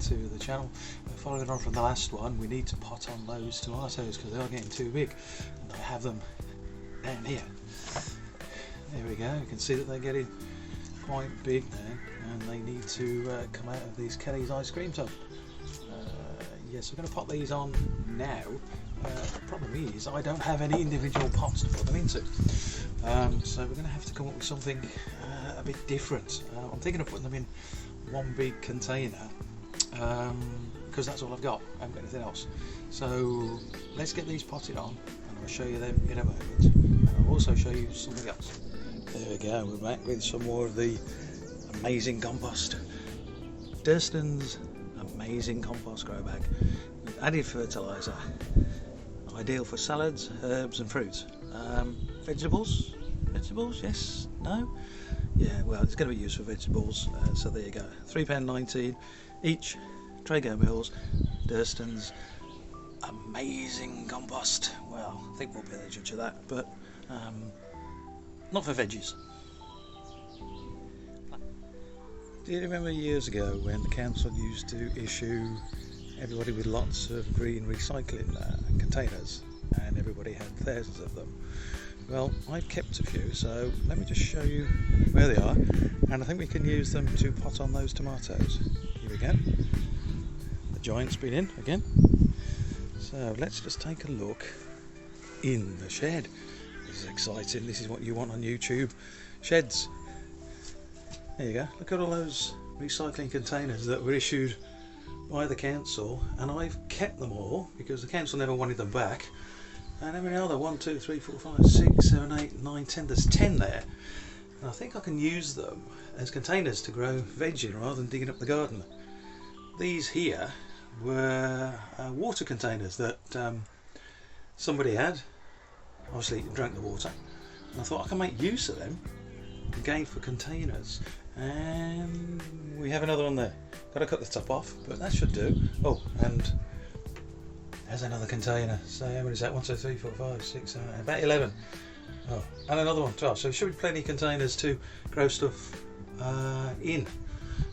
to the channel. Following on from the last one, we need to pot on those tomatoes because they are getting too big, and I have them down here. There we go, you can see that they're getting quite big now, and they need to come out of these Kelly's ice cream tub. Yes, we're going to pop these on now. The problem is I don't have any individual pots to put them into, so we're going to have to come up with something a bit different. I'm thinking of putting them in one big container because that's all I've got. I haven't got anything else. So let's get these potted on, and I'll show you them in a moment, and I'll also show you something else. There we go, we're back with some more of the amazing compost. Durston's amazing compost grow bag with added fertiliser, ideal for salads, herbs and fruits. Vegetables, yes, no, yeah, well, it's going to be used for vegetables, so there you go. £3.19 each. Traeger Mills, Durston's amazing compost. Well, I think we'll be the judge of that, but not for veggies. Do you remember years ago when the council used to issue everybody with lots of green recycling containers, and everybody had thousands of them? Well, I've kept a few, so let me just show you where they are, and I think we can use them to pot on those tomatoes. Here we go. The giant's been in again. So let's just take a look in the shed. This is exciting. This is what you want on YouTube. Sheds. There you go. Look at all those recycling containers that were issued by the council, and I've kept them all because the council never wanted them back. And every now and then, 1, 2, 3, 4, 5, 6, 7, 8, 9, 10. There's 10 there, and I think I can use them as containers to grow veg in rather than digging up the garden. These here were water containers that somebody had. Obviously, drank the water, and I thought I can make use of them again for containers. And we have another one there. Got to cut the top off, but that should do. Oh, and there's another container. So how many is that? 1, 2, 3, 4, 5, 6, 7, 8, about 11. Oh, and another one, 12. So there should be plenty of containers to grow stuff in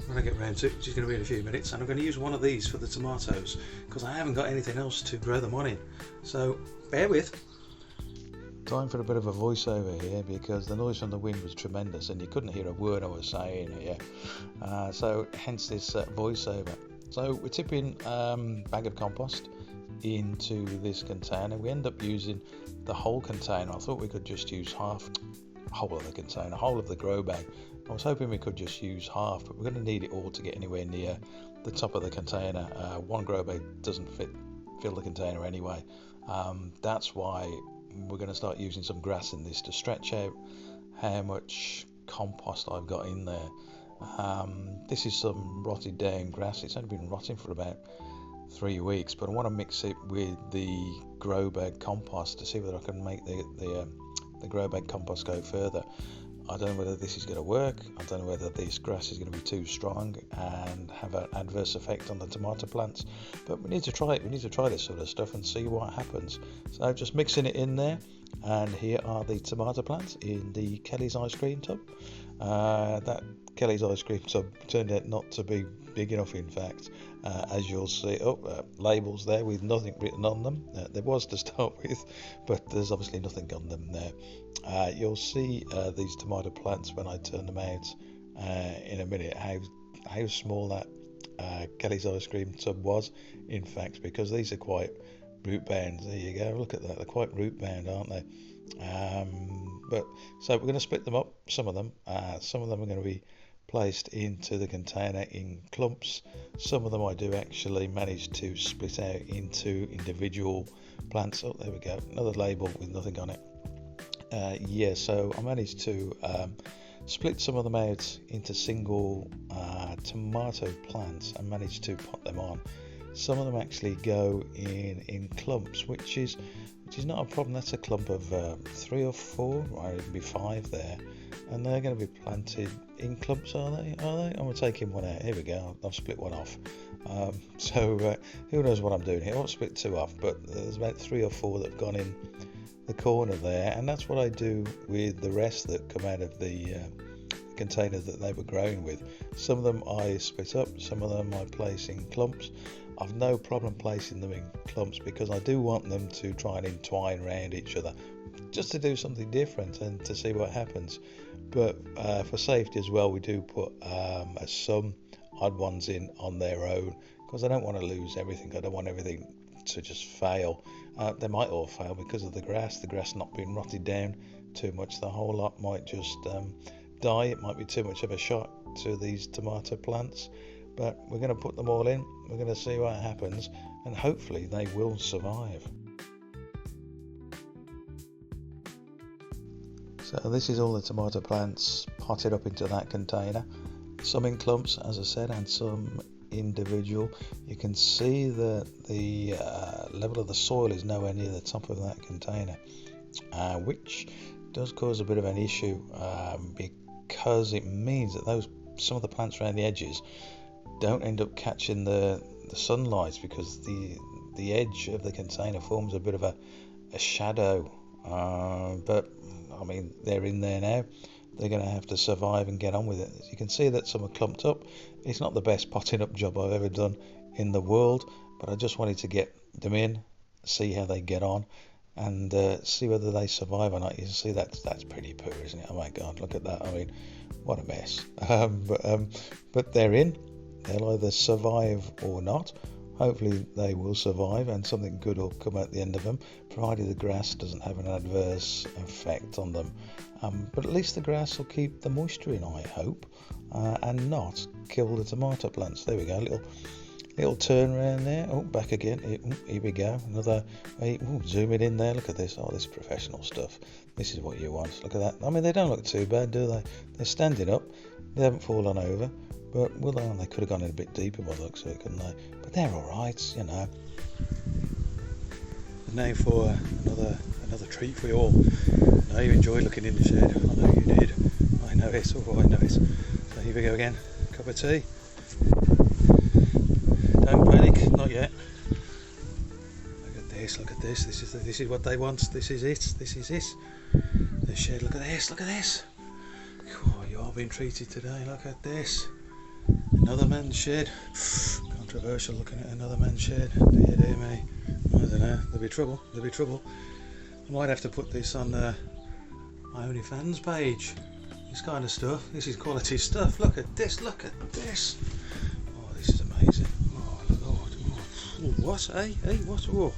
when I get round to it, which is going to be in a few minutes. And I'm going to use one of these for the tomatoes because I haven't got anything else to grow them on in. So bear with. Time for a bit of a voiceover here because the noise from the wind was tremendous and you couldn't hear a word I was saying here. So hence this voiceover. So we're tipping bag of compost into this container. We end up using the whole container. I thought we could just use half, whole of the container, whole of the grow bag. I was hoping we could just use half, but we're going to need it all to get anywhere near the top of the container. One grow bag doesn't fill the container anyway. That's why we're going to start using some grass in this to stretch out how much compost I've got in there. This is some rotted down grass. It's only been rotting for about 3 weeks, but I want to mix it with the grow bag compost to see whether I can make the grow bag compost go further. I don't know whether this is going to work. I don't know whether this grass is going to be too strong and have an adverse effect on the tomato plants, but we need to try it. We need to try this sort of stuff and see what happens. So just mixing it in there, and here are the tomato plants in the Kelly's ice cream tub. That Kelly's ice cream tub turned out not to be big enough, in fact, as you'll see. Labels there with nothing written on them. There was to start with, but there's obviously nothing on them there. You'll see these tomato plants when I turn them out in a minute, how small that Kelly's ice cream tub was, in fact, because these are quite root bound. There you go, look at that, they're quite root bound, aren't they? But so we're going to split them up. Some of them are going to be placed into the container in clumps. Some of them I do actually manage to split out into individual plants. Oh, there we go, another label with nothing on it. So I managed to split some of them out into single tomato plants and managed to pot them on. Some of them actually go in clumps, which is not a problem. That's a clump of 3 or 4, or it'd be 5 there, and they're going to be planted in clumps, are they? I'm going to take one out. Here we go, I've split one off. So who knows what I'm doing here. I won't split 2 off, but there's about 3 or 4 that have gone in the corner there, and that's what I do with the rest that come out of the containers that they were growing with. Some of them I split up, some of them I place in clumps. I've no problem placing them in clumps because I do want them to try and entwine around each other, just to do something different and to see what happens. But for safety as well, we do put some odd ones in on their own, because I don't want to lose everything. I don't want everything to just fail. They might all fail because of the grass not being rotted down too much. The whole lot might just die. It might be too much of a shock to these tomato plants, but we're going to put them all in. We're going to see what happens, and hopefully they will survive. So this is all the tomato plants potted up into that container, some in clumps as I said, and some individual. You can see that the level of the soil is nowhere near the top of that container, which does cause a bit of an issue, because it means that some of the plants around the edges don't end up catching the sunlight, because the edge of the container forms a bit of a shadow. But I mean, they're in there now. They're going to have to survive and get on with it. As you can see that some are clumped up. It's not the best potting up job I've ever done in the world, but I just wanted to get them in, see how they get on, and see whether they survive or not. You can see that's pretty poor, isn't it? Oh my God, look at that. I mean, what a mess. But they're in. They'll either survive or not. Hopefully they will survive and something good will come at the end of them, provided the grass doesn't have an adverse effect on them. But at least the grass will keep the moisture in, I hope, and not kill the tomato plants. There we go, little turn around there. Oh, back again. Here we go. Another. Zoom it in there. Look at this. Oh, this is professional stuff. This is what you want. Look at that. I mean, they don't look too bad, do they? They're standing up. They haven't fallen over. But they could have gone in a bit deeper by the looks of it, couldn't they? But they're all right, you know. Now for another treat for you all. I know you enjoyed looking in the shed. I know you did. I know it. Oh, I know it. So here we go again. Cup of tea. Don't panic, not yet. Look at this. Look at this. This is what they want. This is it. This is it. The shed. Look at this. Look at this. Oh, you are being treated today. Look at this. Another man's shed. Controversial looking at another man's shed. Dear me. I don't know. There'll be trouble. I might have to put this on my OnlyFans page. This kind of stuff. This is quality stuff. Look at this. Look at this. Oh, this is amazing. Oh, look. Oh, what? Hey, what? Oh.